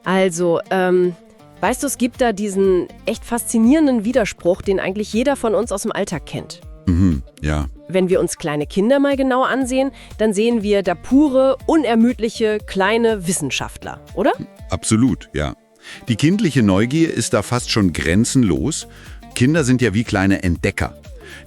Also, weißt du, es gibt da diesen echt faszinierenden Widerspruch, den eigentlich jeder von uns aus dem Alltag kennt. Ja. Wenn wir uns kleine Kinder mal genau ansehen, dann sehen wir da pure, unermüdliche, kleine Wissenschaftler, oder? Absolut, ja. Die kindliche Neugier ist da fast schon grenzenlos. Kinder sind ja wie kleine Entdecker,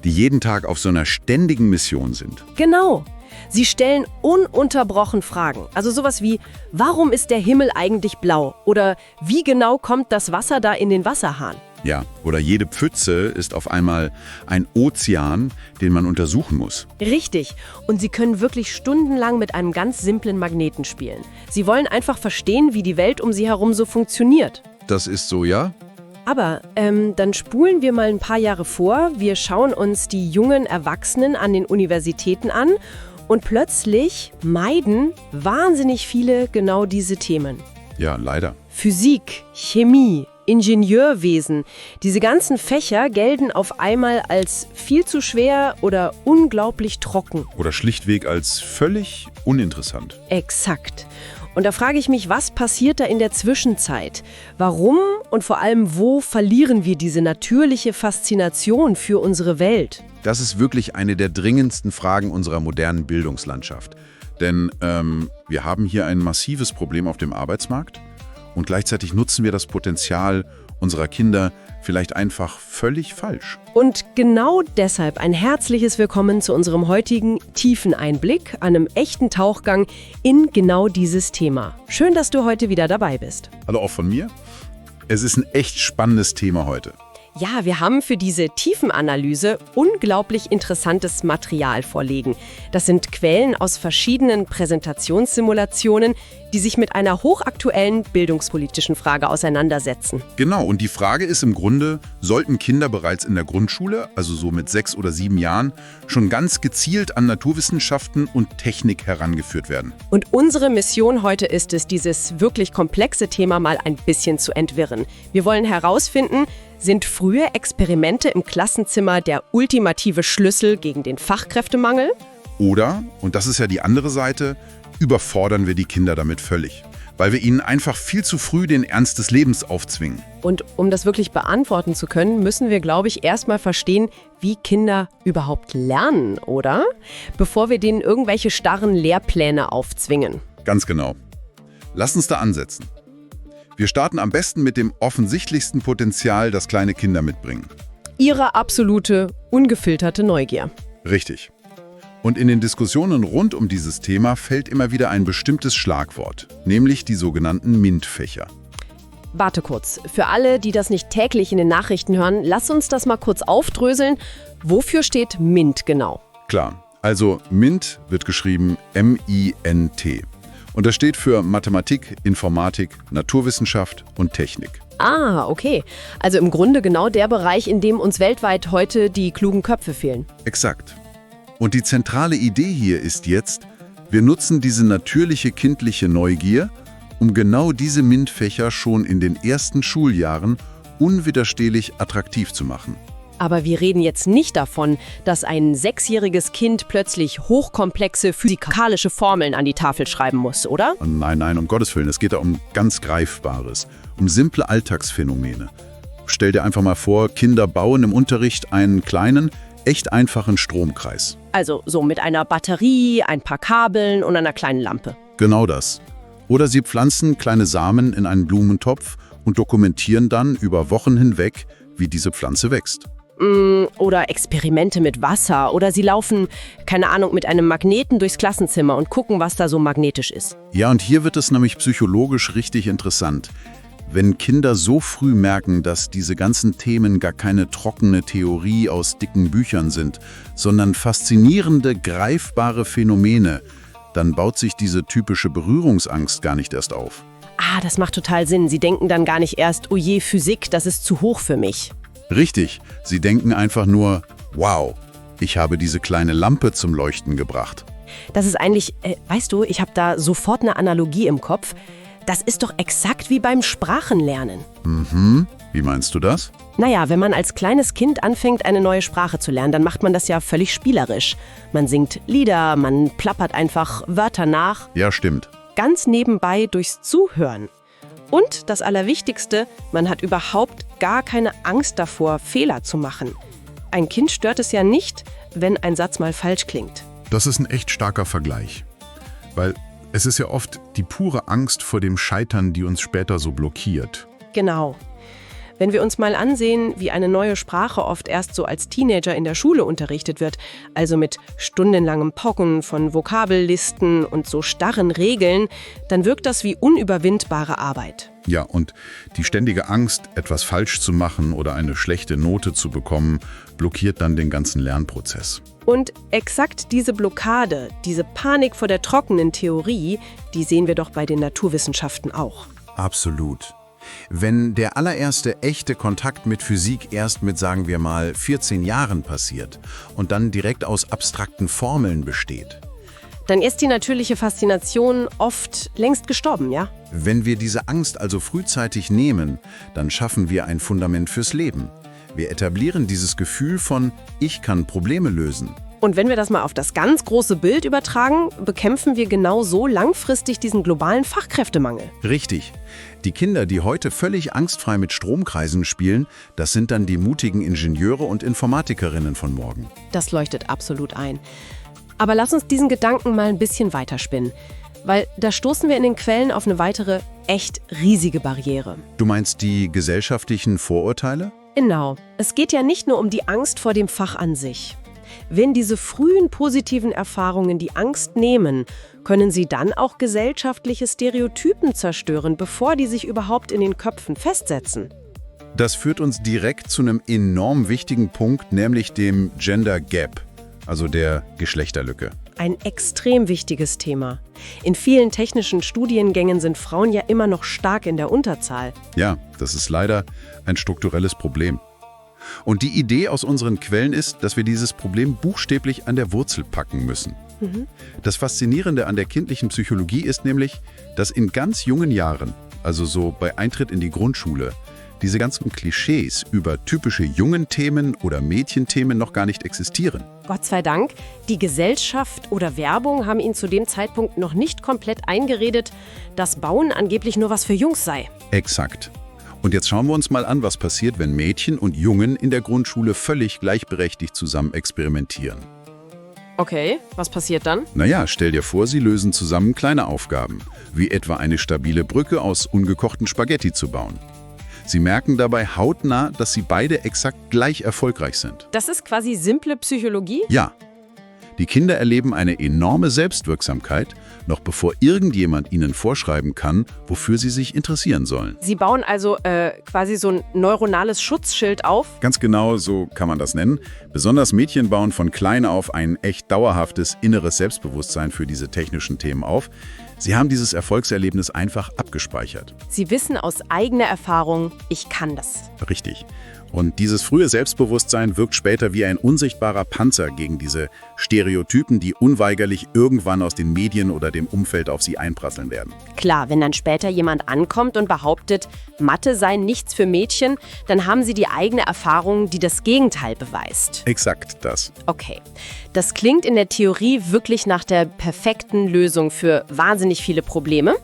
die jeden Tag auf so einer ständigen Mission sind. Genau. Sie stellen ununterbrochen Fragen. Also sowas wie, warum ist der Himmel eigentlich blau? Oder wie genau kommt das Wasser da in den Wasserhahn? Ja, oder jede Pfütze ist auf einmal ein Ozean, den man untersuchen muss. Richtig. Und sie können wirklich stundenlang mit einem ganz simplen Magneten spielen. Sie wollen einfach verstehen, wie die Welt um sie herum so funktioniert. Das ist so, ja? Aber dann spulen wir mal ein paar Jahre vor. Wir schauen uns die jungen Erwachsenen an den Universitäten an und plötzlich meiden wahnsinnig viele genau diese Themen. Ja, leider. Physik, Chemie, Ingenieurwesen. Diese ganzen Fächer gelten auf einmal als viel zu schwer oder unglaublich trocken. Oder schlichtweg als völlig uninteressant. Exakt. Und da frage ich mich, was passiert da in der Zwischenzeit? Warum und vor allem wo verlieren wir diese natürliche Faszination für unsere Welt? Das ist wirklich eine der dringendsten Fragen unserer modernen Bildungslandschaft. Denn wir haben hier ein massives Problem auf dem Arbeitsmarkt und gleichzeitig nutzen wir das Potenzial unserer Kinder vielleicht einfach völlig falsch. Und genau deshalb ein herzliches Willkommen zu unserem heutigen tiefen Einblick, einem echten Tauchgang in genau dieses Thema. Schön, dass du heute wieder dabei bist. Hallo auch von mir. Es ist ein echt spannendes Thema heute. Ja, wir haben für diese Tiefenanalyse unglaublich interessantes Material vorliegen. Das sind Quellen aus verschiedenen Präsentationssimulationen, die sich mit einer hochaktuellen bildungspolitischen Frage auseinandersetzen. Genau, und die Frage ist im Grunde, sollten Kinder bereits in der Grundschule, also so mit 6 oder 7 Jahren, schon ganz gezielt an Naturwissenschaften und Technik herangeführt werden? Und unsere Mission heute ist es, dieses wirklich komplexe Thema mal ein bisschen zu entwirren. Wir wollen herausfinden, sind frühe Experimente im Klassenzimmer der ultimative Schlüssel gegen den Fachkräftemangel? Oder, und das ist ja die andere Seite, überfordern wir die Kinder damit völlig, weil wir ihnen einfach viel zu früh den Ernst des Lebens aufzwingen. Und um das wirklich beantworten zu können, müssen wir, glaube ich, erstmal verstehen, wie Kinder überhaupt lernen, oder? Bevor wir denen irgendwelche starren Lehrpläne aufzwingen. Ganz genau. Lass uns da ansetzen. Wir starten am besten mit dem offensichtlichsten Potenzial, das kleine Kinder mitbringen. Ihre absolute, ungefilterte Neugier. Richtig. Und in den Diskussionen rund um dieses Thema fällt immer wieder ein bestimmtes Schlagwort, nämlich die sogenannten MINT-Fächer. Warte kurz. Für alle, die das nicht täglich in den Nachrichten hören, lass uns das mal kurz aufdröseln. Wofür steht MINT genau? Klar, also MINT wird geschrieben M-I-N-T. Und das steht für Mathematik, Informatik, Naturwissenschaft und Technik. Ah, okay. Also im Grunde genau der Bereich, in dem uns weltweit heute die klugen Köpfe fehlen. Exakt. Und die zentrale Idee hier ist jetzt, wir nutzen diese natürliche kindliche Neugier, um genau diese MINT-Fächer schon in den ersten Schuljahren unwiderstehlich attraktiv zu machen. Aber wir reden jetzt nicht davon, dass ein 6-jähriges Kind plötzlich hochkomplexe physikalische Formeln an die Tafel schreiben muss, oder? Nein, um Gottes Willen, es geht da um ganz Greifbares, um simple Alltagsphänomene. Stell dir einfach mal vor, Kinder bauen im Unterricht einen kleinen, echt einfachen Stromkreis. Also so mit einer Batterie, ein paar Kabeln und einer kleinen Lampe. Genau das. Oder sie pflanzen kleine Samen in einen Blumentopf und dokumentieren dann über Wochen hinweg, wie diese Pflanze wächst. Oder Experimente mit Wasser. Oder sie laufen, keine Ahnung, mit einem Magneten durchs Klassenzimmer und gucken, was da so magnetisch ist. Ja, und hier wird es nämlich psychologisch richtig interessant. Wenn Kinder so früh merken, dass diese ganzen Themen gar keine trockene Theorie aus dicken Büchern sind, sondern faszinierende, greifbare Phänomene, dann baut sich diese typische Berührungsangst gar nicht erst auf. Ah, das macht total Sinn. Sie denken dann gar nicht erst, oh je, Physik, das ist zu hoch für mich. Richtig, sie denken einfach nur, wow, ich habe diese kleine Lampe zum Leuchten gebracht. Das ist eigentlich, weißt du, ich habe da sofort eine Analogie im Kopf. Das ist doch exakt wie beim Sprachenlernen. Wie meinst du das? Naja, wenn man als kleines Kind anfängt, eine neue Sprache zu lernen, dann macht man das ja völlig spielerisch. Man singt Lieder, man plappert einfach Wörter nach. Ja, stimmt. Ganz nebenbei durchs Zuhören. Und das Allerwichtigste, man hat überhaupt gar keine Angst davor, Fehler zu machen. Ein Kind stört es ja nicht, wenn ein Satz mal falsch klingt. Das ist ein echt starker Vergleich, weil es ist ja oft die pure Angst vor dem Scheitern, die uns später so blockiert. Genau. Wenn wir uns mal ansehen, wie eine neue Sprache oft erst so als Teenager in der Schule unterrichtet wird, also mit stundenlangem Pochen von Vokabellisten und so starren Regeln, dann wirkt das wie unüberwindbare Arbeit. Ja, und die ständige Angst, etwas falsch zu machen oder eine schlechte Note zu bekommen, blockiert dann den ganzen Lernprozess. Und exakt diese Blockade, diese Panik vor der trockenen Theorie, die sehen wir doch bei den Naturwissenschaften auch. Absolut. Wenn der allererste echte Kontakt mit Physik erst mit, sagen wir mal, 14 Jahren passiert und dann direkt aus abstrakten Formeln besteht. Dann ist die natürliche Faszination oft längst gestorben, ja? Wenn wir diese Angst also frühzeitig nehmen, dann schaffen wir ein Fundament fürs Leben. Wir etablieren dieses Gefühl von „Ich kann Probleme lösen". Und wenn wir das mal auf das ganz große Bild übertragen, bekämpfen wir genau so langfristig diesen globalen Fachkräftemangel. Richtig. Die Kinder, die heute völlig angstfrei mit Stromkreisen spielen, das sind dann die mutigen Ingenieure und Informatikerinnen von morgen. Das leuchtet absolut ein. Aber lass uns diesen Gedanken mal ein bisschen weiterspinnen. Weil da stoßen wir in den Quellen auf eine weitere, echt riesige Barriere. Du meinst die gesellschaftlichen Vorurteile? Genau. Es geht ja nicht nur um die Angst vor dem Fach an sich. Wenn diese frühen positiven Erfahrungen die Angst nehmen, können sie dann auch gesellschaftliche Stereotypen zerstören, bevor die sich überhaupt in den Köpfen festsetzen. Das führt uns direkt zu einem enorm wichtigen Punkt, nämlich dem Gender Gap, also der Geschlechterlücke. Ein extrem wichtiges Thema. In vielen technischen Studiengängen sind Frauen ja immer noch stark in der Unterzahl. Ja, das ist leider ein strukturelles Problem. Und die Idee aus unseren Quellen ist, dass wir dieses Problem buchstäblich an der Wurzel packen müssen. Das Faszinierende an der kindlichen Psychologie ist nämlich, dass in ganz jungen Jahren, also so bei Eintritt in die Grundschule, diese ganzen Klischees über typische Jungenthemen oder Mädchenthemen noch gar nicht existieren. Gott sei Dank, die Gesellschaft oder Werbung haben ihnen zu dem Zeitpunkt noch nicht komplett eingeredet, dass Bauen angeblich nur was für Jungs sei. Exakt. Und jetzt schauen wir uns mal an, was passiert, wenn Mädchen und Jungen in der Grundschule völlig gleichberechtigt zusammen experimentieren. Okay, was passiert dann? Naja, stell dir vor, sie lösen zusammen kleine Aufgaben, wie etwa eine stabile Brücke aus ungekochten Spaghetti zu bauen. Sie merken dabei hautnah, dass sie beide exakt gleich erfolgreich sind. Das ist quasi simple Psychologie? Ja. Die Kinder erleben eine enorme Selbstwirksamkeit, noch bevor irgendjemand ihnen vorschreiben kann, wofür sie sich interessieren sollen. Sie bauen also quasi so ein neuronales Schutzschild auf? Ganz genau, so kann man das nennen. Besonders Mädchen bauen von klein auf ein echt dauerhaftes inneres Selbstbewusstsein für diese technischen Themen auf. Sie haben dieses Erfolgserlebnis einfach abgespeichert. Sie wissen aus eigener Erfahrung, ich kann das. Richtig. Und dieses frühe Selbstbewusstsein wirkt später wie ein unsichtbarer Panzer gegen diese Stereotypen, die unweigerlich irgendwann aus den Medien oder dem Umfeld auf sie einprasseln werden. Klar, wenn dann später jemand ankommt und behauptet, Mathe sei nichts für Mädchen, dann haben sie die eigene Erfahrung, die das Gegenteil beweist. Exakt das. Okay, das klingt in der Theorie wirklich nach der perfekten Lösung für wahnsinnig viele Probleme.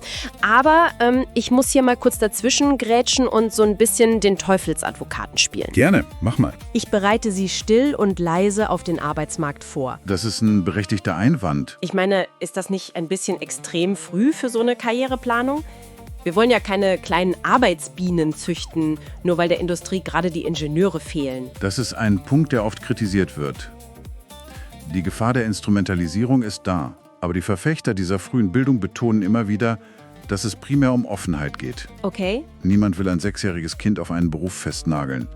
Aber ich muss hier mal kurz dazwischen grätschen und so ein bisschen den Teufelsadvokaten spielen. Gerne, mach mal. Ich bereite Sie still und leise auf den Arbeitsmarkt vor. Das ist ein berechtigter Einwand. Ich meine, ist das nicht ein bisschen extrem früh für so eine Karriereplanung? Wir wollen ja keine kleinen Arbeitsbienen züchten, nur weil der Industrie gerade die Ingenieure fehlen. Das ist ein Punkt, der oft kritisiert wird. Die Gefahr der Instrumentalisierung ist da, aber die Verfechter dieser frühen Bildung betonen immer wieder, dass es primär um Offenheit geht. Okay. Niemand will ein 6-jähriges Kind auf einen Beruf festnageln.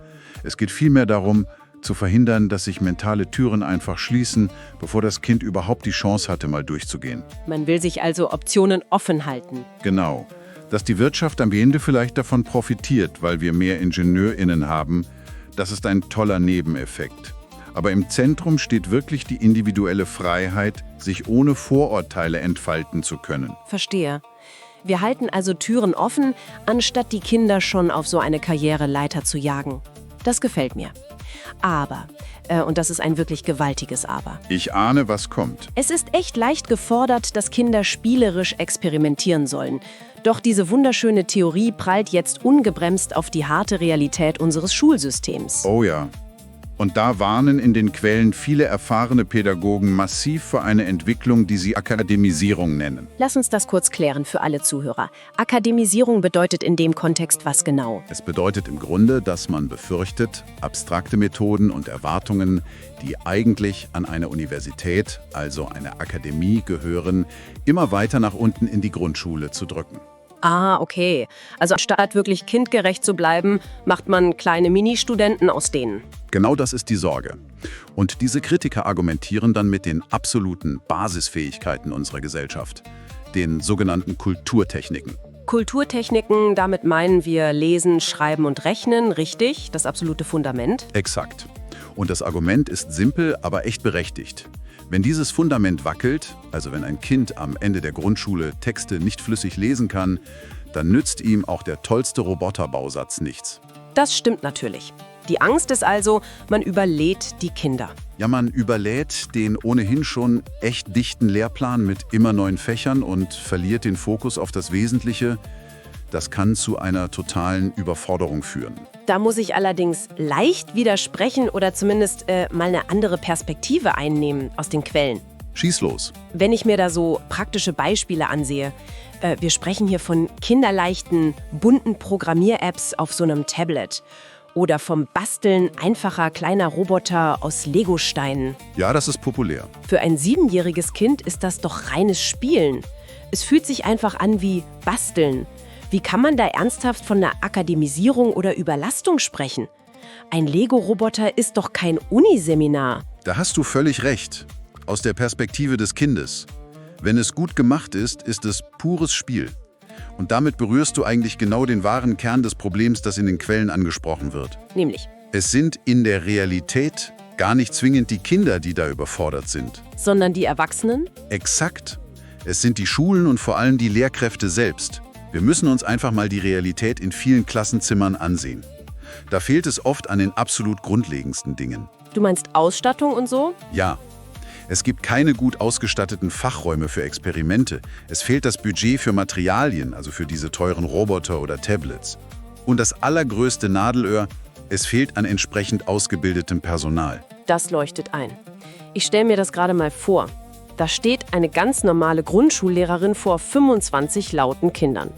Es geht vielmehr darum, zu verhindern, dass sich mentale Türen einfach schließen, bevor das Kind überhaupt die Chance hatte, mal durchzugehen. Man will sich also Optionen offen halten. Genau. Dass die Wirtschaft am Ende vielleicht davon profitiert, weil wir mehr IngenieurInnen haben, das ist ein toller Nebeneffekt. Aber im Zentrum steht wirklich die individuelle Freiheit, sich ohne Vorurteile entfalten zu können. Verstehe. Wir halten also Türen offen, anstatt die Kinder schon auf so eine Karriereleiter zu jagen. Das gefällt mir. Aber Und das ist ein wirklich gewaltiges Aber. Ich ahne, was kommt. Es ist echt leicht gefordert, dass Kinder spielerisch experimentieren sollen. Doch diese wunderschöne Theorie prallt jetzt ungebremst auf die harte Realität unseres Schulsystems. Oh ja. Und da warnen in den Quellen viele erfahrene Pädagogen massiv vor einer Entwicklung, die sie Akademisierung nennen. Lass uns das kurz klären für alle Zuhörer. Akademisierung bedeutet in dem Kontext was genau? Es bedeutet im Grunde, dass man befürchtet, abstrakte Methoden und Erwartungen, die eigentlich an eine Universität, also eine Akademie, gehören, immer weiter nach unten in die Grundschule zu drücken. Ah, okay. Also anstatt wirklich kindgerecht zu bleiben, macht man kleine Mini-Studenten aus denen. Genau das ist die Sorge. Und diese Kritiker argumentieren dann mit den absoluten Basisfähigkeiten unserer Gesellschaft, den sogenannten Kulturtechniken. Kulturtechniken, damit meinen wir Lesen, Schreiben und Rechnen, richtig? Das absolute Fundament? Exakt. Und das Argument ist simpel, aber echt berechtigt. Wenn dieses Fundament wackelt, also wenn ein Kind am Ende der Grundschule Texte nicht flüssig lesen kann, dann nützt ihm auch der tollste Roboterbausatz nichts. Das stimmt natürlich. Die Angst ist also, man überlädt die Kinder. Ja, man überlädt den ohnehin schon echt dichten Lehrplan mit immer neuen Fächern und verliert den Fokus auf das Wesentliche. Das kann zu einer totalen Überforderung führen. Da muss ich allerdings leicht widersprechen oder zumindest mal eine andere Perspektive einnehmen aus den Quellen. Schieß los. Wenn ich mir da so praktische Beispiele ansehe, wir sprechen hier von kinderleichten, bunten Programmier-Apps auf so einem Tablet oder vom Basteln einfacher kleiner Roboter aus Legosteinen. Ja, das ist populär. Für ein 7-jähriges Kind ist das doch reines Spielen. Es fühlt sich einfach an wie Basteln. Wie kann man da ernsthaft von einer Akademisierung oder Überlastung sprechen? Ein Lego-Roboter ist doch kein Uniseminar. Da hast du völlig recht. Aus der Perspektive des Kindes. Wenn es gut gemacht ist, ist es pures Spiel. Und damit berührst du eigentlich genau den wahren Kern des Problems, das in den Quellen angesprochen wird. Nämlich? Es sind in der Realität gar nicht zwingend die Kinder, die da überfordert sind. Sondern die Erwachsenen? Exakt. Es sind die Schulen und vor allem die Lehrkräfte selbst. Wir müssen uns einfach mal die Realität in vielen Klassenzimmern ansehen. Da fehlt es oft an den absolut grundlegendsten Dingen. Du meinst Ausstattung und so? Ja. Es gibt keine gut ausgestatteten Fachräume für Experimente. Es fehlt das Budget für Materialien, also für diese teuren Roboter oder Tablets. Und das allergrößte Nadelöhr, es fehlt an entsprechend ausgebildetem Personal. Das leuchtet ein. Ich stelle mir das gerade mal vor. Da steht eine ganz normale Grundschullehrerin vor 25 lauten Kindern.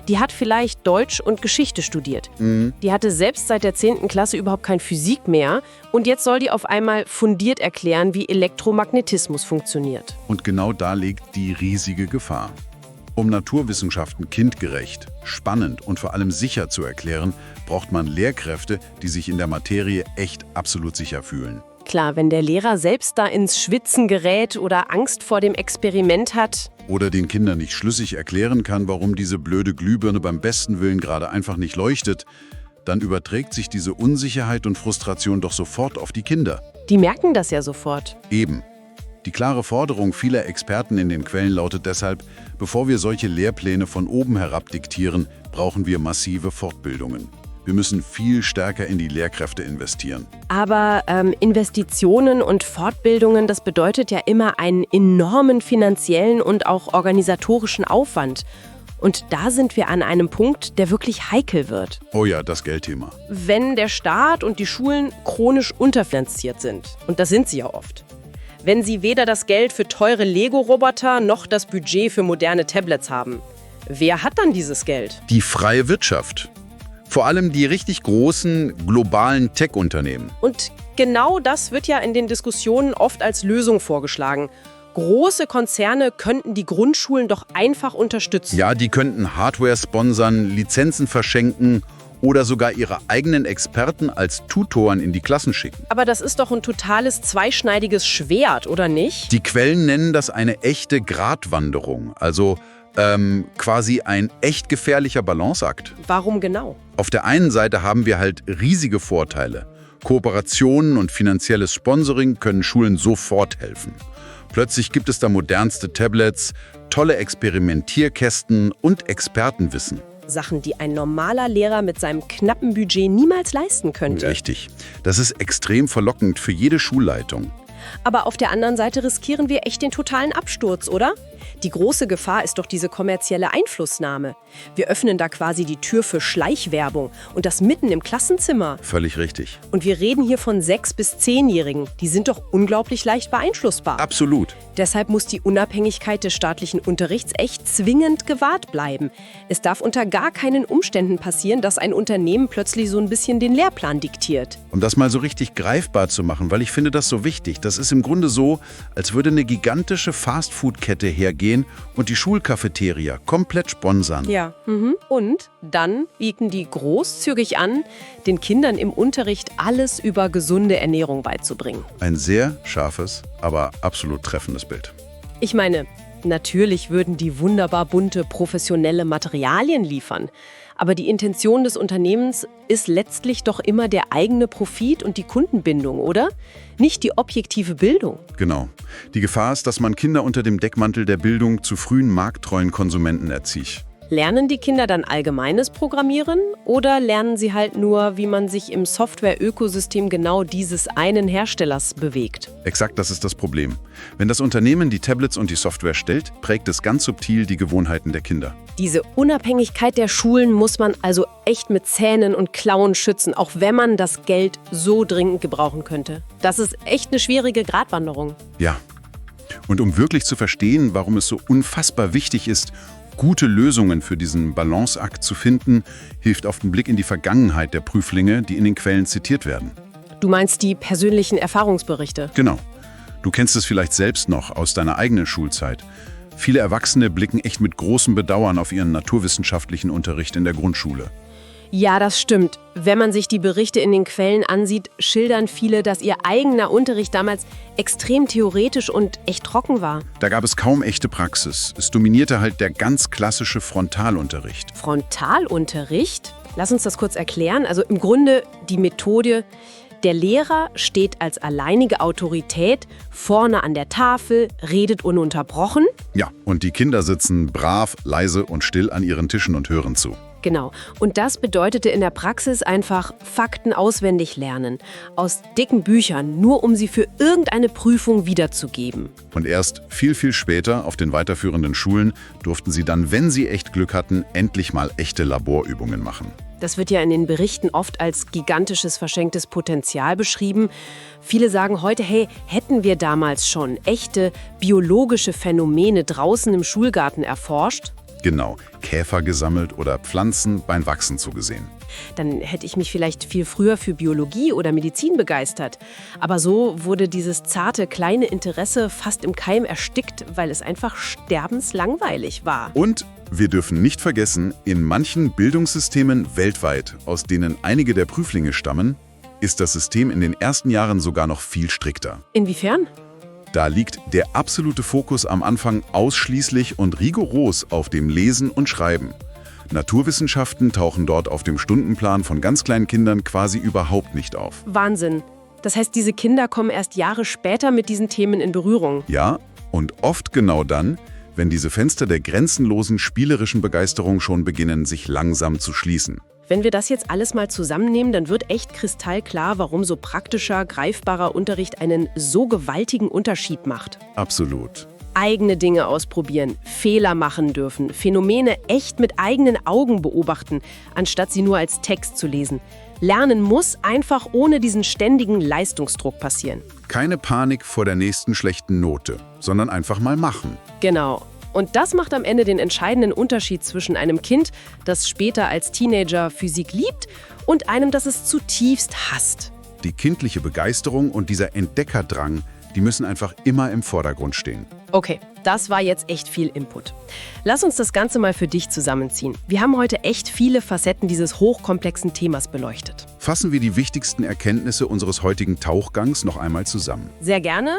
Die hat vielleicht Deutsch und Geschichte studiert. Die hatte selbst seit der 10. Klasse überhaupt kein Physik mehr. Und jetzt soll die auf einmal fundiert erklären, wie Elektromagnetismus funktioniert. Und genau da liegt die riesige Gefahr. Um Naturwissenschaften kindgerecht, spannend und vor allem sicher zu erklären, braucht man Lehrkräfte, die sich in der Materie echt absolut sicher fühlen. Klar, wenn der Lehrer selbst da ins Schwitzen gerät oder Angst vor dem Experiment hat. Oder den Kindern nicht schlüssig erklären kann, warum diese blöde Glühbirne beim besten Willen gerade einfach nicht leuchtet, dann überträgt sich diese Unsicherheit und Frustration doch sofort auf die Kinder. Die merken das ja sofort. Eben. Die klare Forderung vieler Experten in den Quellen lautet deshalb, bevor wir solche Lehrpläne von oben herab diktieren, brauchen wir massive Fortbildungen. Wir müssen viel stärker in die Lehrkräfte investieren. Aber Investitionen und Fortbildungen, das bedeutet ja immer einen enormen finanziellen und auch organisatorischen Aufwand. Und da sind wir an einem Punkt, der wirklich heikel wird. Oh ja, das Geldthema. Wenn der Staat und die Schulen chronisch unterfinanziert sind, und das sind sie ja oft. Wenn sie weder das Geld für teure Lego-Roboter noch das Budget für moderne Tablets haben. Wer hat dann dieses Geld? Die freie Wirtschaft. Vor allem die richtig großen globalen Tech-Unternehmen. Und genau das wird ja in den Diskussionen oft als Lösung vorgeschlagen. Große Konzerne könnten die Grundschulen doch einfach unterstützen. Ja, die könnten Hardware sponsern, Lizenzen verschenken oder sogar ihre eigenen Experten als Tutoren in die Klassen schicken. Aber das ist doch ein totales zweischneidiges Schwert, oder nicht? Die Quellen nennen das eine echte Gratwanderung, also quasi ein echt gefährlicher Balanceakt. Warum genau? Auf der einen Seite haben wir halt riesige Vorteile. Kooperationen und finanzielles Sponsoring können Schulen sofort helfen. Plötzlich gibt es da modernste Tablets, tolle Experimentierkästen und Expertenwissen. Sachen, die ein normaler Lehrer mit seinem knappen Budget niemals leisten könnte. Richtig. Das ist extrem verlockend für jede Schulleitung. Aber auf der anderen Seite riskieren wir echt den totalen Absturz, oder? Die große Gefahr ist doch diese kommerzielle Einflussnahme. Wir öffnen da quasi die Tür für Schleichwerbung und das mitten im Klassenzimmer. Völlig richtig. Und wir reden hier von 6- bis 10-Jährigen. Die sind doch unglaublich leicht beeinflussbar. Absolut. Deshalb muss die Unabhängigkeit des staatlichen Unterrichts echt zwingend gewahrt bleiben. Es darf unter gar keinen Umständen passieren, dass ein Unternehmen plötzlich so ein bisschen den Lehrplan diktiert. Um das mal so richtig greifbar zu machen, weil ich finde das so wichtig. Das ist im Grunde so, als würde eine gigantische Fastfood-Kette hergehen und die Schulcafeteria komplett sponsern. Ja, und dann bieten die großzügig an, den Kindern im Unterricht alles über gesunde Ernährung beizubringen. Ein sehr scharfes, aber absolut treffendes Bild. Ich meine, natürlich würden die wunderbar bunte, professionelle Materialien liefern. Aber die Intention des Unternehmens ist letztlich doch immer der eigene Profit und die Kundenbindung, oder? Nicht die objektive Bildung. Genau. Die Gefahr ist, dass man Kinder unter dem Deckmantel der Bildung zu frühen markttreuen Konsumenten erzieht. Lernen die Kinder dann allgemeines Programmieren oder lernen sie halt nur, wie man sich im Software-Ökosystem genau dieses einen Herstellers bewegt? Exakt, das ist das Problem. Wenn das Unternehmen die Tablets und die Software stellt, prägt es ganz subtil die Gewohnheiten der Kinder. Diese Unabhängigkeit der Schulen muss man also echt mit Zähnen und Klauen schützen, auch wenn man das Geld so dringend gebrauchen könnte. Das ist echt eine schwierige Gratwanderung. Ja. Und um wirklich zu verstehen, warum es so unfassbar wichtig ist, gute Lösungen für diesen Balanceakt zu finden, hilft auf den Blick in die Vergangenheit der Prüflinge, die in den Quellen zitiert werden. Du meinst die persönlichen Erfahrungsberichte? Genau. Du kennst es vielleicht selbst noch aus deiner eigenen Schulzeit. Viele Erwachsene blicken echt mit großem Bedauern auf ihren naturwissenschaftlichen Unterricht in der Grundschule. Ja, das stimmt. Wenn man sich die Berichte in den Quellen ansieht, schildern viele, dass ihr eigener Unterricht damals extrem theoretisch und echt trocken war. Da gab es kaum echte Praxis. Es dominierte halt der ganz klassische Frontalunterricht. Frontalunterricht? Lass uns das kurz erklären. Also im Grunde die Methode, der Lehrer steht als alleinige Autorität vorne an der Tafel, redet ununterbrochen. Ja, und die Kinder sitzen brav, leise und still an ihren Tischen und hören zu. Genau. Und das bedeutete in der Praxis einfach Fakten auswendig lernen. Aus dicken Büchern, nur um sie für irgendeine Prüfung wiederzugeben. Und erst viel, viel später auf den weiterführenden Schulen durften sie dann, wenn sie echt Glück hatten, endlich mal echte Laborübungen machen. Das wird ja in den Berichten oft als gigantisches verschenktes Potenzial beschrieben. Viele sagen heute, hey, hätten wir damals schon echte biologische Phänomene draußen im Schulgarten erforscht? Genau, Käfer gesammelt oder Pflanzen beim Wachsen zugesehen. Dann hätte ich mich vielleicht viel früher für Biologie oder Medizin begeistert. Aber so wurde dieses zarte, kleine Interesse fast im Keim erstickt, weil es einfach sterbenslangweilig war. Und wir dürfen nicht vergessen, in manchen Bildungssystemen weltweit, aus denen einige der Prüflinge stammen, ist das System in den ersten Jahren sogar noch viel strikter. Inwiefern? Da liegt der absolute Fokus am Anfang ausschließlich und rigoros auf dem Lesen und Schreiben. Naturwissenschaften tauchen dort auf dem Stundenplan von ganz kleinen Kindern quasi überhaupt nicht auf. Wahnsinn. Das heißt, diese Kinder kommen erst Jahre später mit diesen Themen in Berührung. Ja, und oft genau dann, wenn diese Fenster der grenzenlosen spielerischen Begeisterung schon beginnen, sich langsam zu schließen. Wenn wir das jetzt alles mal zusammennehmen, dann wird echt kristallklar, warum so praktischer, greifbarer Unterricht einen so gewaltigen Unterschied macht. Absolut. Eigene Dinge ausprobieren, Fehler machen dürfen, Phänomene echt mit eigenen Augen beobachten, anstatt sie nur als Text zu lesen. Lernen muss einfach ohne diesen ständigen Leistungsdruck passieren. Keine Panik vor der nächsten schlechten Note, sondern einfach mal machen. Genau. Und das macht am Ende den entscheidenden Unterschied zwischen einem Kind, das später als Teenager Physik liebt, und einem, das es zutiefst hasst. Die kindliche Begeisterung und dieser Entdeckerdrang, die müssen einfach immer im Vordergrund stehen. Okay, das war jetzt echt viel Input. Lass uns das Ganze mal für dich zusammenziehen. Wir haben heute echt viele Facetten dieses hochkomplexen Themas beleuchtet. Fassen wir die wichtigsten Erkenntnisse unseres heutigen Tauchgangs noch einmal zusammen. Sehr gerne.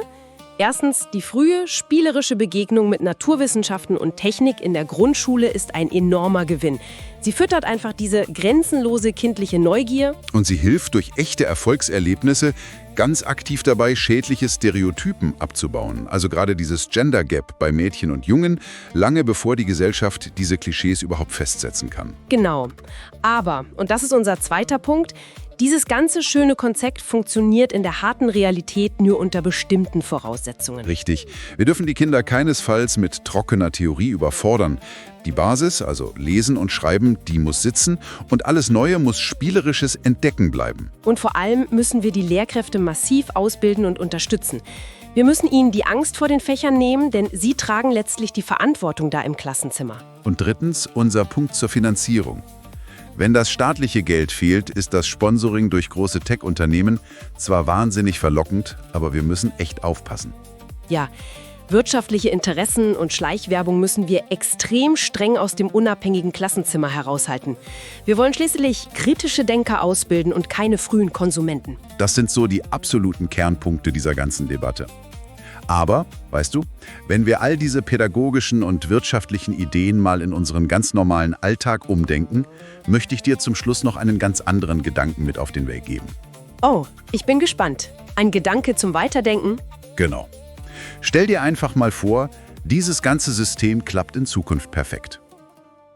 Erstens, die frühe, spielerische Begegnung mit Naturwissenschaften und Technik in der Grundschule ist ein enormer Gewinn. Sie füttert einfach diese grenzenlose kindliche Neugier. Und sie hilft durch echte Erfolgserlebnisse, ganz aktiv dabei, schädliche Stereotypen abzubauen. Also gerade dieses Gender Gap bei Mädchen und Jungen, lange bevor die Gesellschaft diese Klischees überhaupt festsetzen kann. Genau. Aber, und das ist unser zweiter Punkt, dieses ganze schöne Konzept funktioniert in der harten Realität nur unter bestimmten Voraussetzungen. Richtig. Wir dürfen die Kinder keinesfalls mit trockener Theorie überfordern. Die Basis, also Lesen und Schreiben, die muss sitzen und alles Neue muss spielerisches Entdecken bleiben. Und vor allem müssen wir die Lehrkräfte massiv ausbilden und unterstützen. Wir müssen ihnen die Angst vor den Fächern nehmen, denn sie tragen letztlich die Verantwortung da im Klassenzimmer. Und drittens, unser Punkt zur Finanzierung. Wenn das staatliche Geld fehlt, ist das Sponsoring durch große Tech-Unternehmen zwar wahnsinnig verlockend, aber wir müssen echt aufpassen. Ja, wirtschaftliche Interessen und Schleichwerbung müssen wir extrem streng aus dem unabhängigen Klassenzimmer heraushalten. Wir wollen schließlich kritische Denker ausbilden und keine frühen Konsumenten. Das sind so die absoluten Kernpunkte dieser ganzen Debatte. Aber, weißt du, wenn wir all diese pädagogischen und wirtschaftlichen Ideen mal in unseren ganz normalen Alltag umdenken, möchte ich dir zum Schluss noch einen ganz anderen Gedanken mit auf den Weg geben. Oh, ich bin gespannt. Ein Gedanke zum Weiterdenken? Genau. Stell dir einfach mal vor, dieses ganze System klappt in Zukunft perfekt.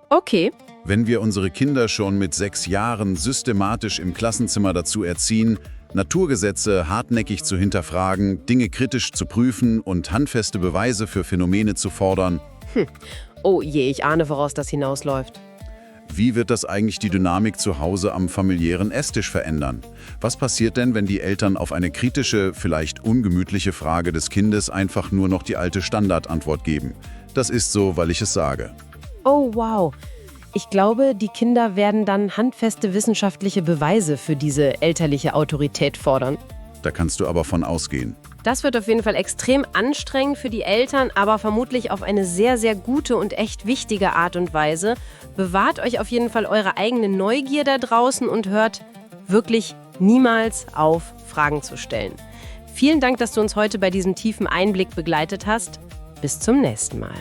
Okay. Wenn wir unsere Kinder schon mit 6 Jahren systematisch im Klassenzimmer dazu erziehen, Naturgesetze hartnäckig zu hinterfragen, Dinge kritisch zu prüfen und handfeste Beweise für Phänomene zu fordern. Oh je, ich ahne, woraus das hinausläuft. Wie wird das eigentlich die Dynamik zu Hause am familiären Esstisch verändern? Was passiert denn, wenn die Eltern auf eine kritische, vielleicht ungemütliche Frage des Kindes einfach nur noch die alte Standardantwort geben? Das ist so, weil ich es sage. Oh wow. Ich glaube, die Kinder werden dann handfeste wissenschaftliche Beweise für diese elterliche Autorität fordern. Da kannst du aber von ausgehen. Das wird auf jeden Fall extrem anstrengend für die Eltern, aber vermutlich auf eine sehr, sehr gute und echt wichtige Art und Weise. Bewahrt euch auf jeden Fall eure eigene Neugier da draußen und hört wirklich niemals auf, Fragen zu stellen. Vielen Dank, dass du uns heute bei diesem tiefen Einblick begleitet hast. Bis zum nächsten Mal.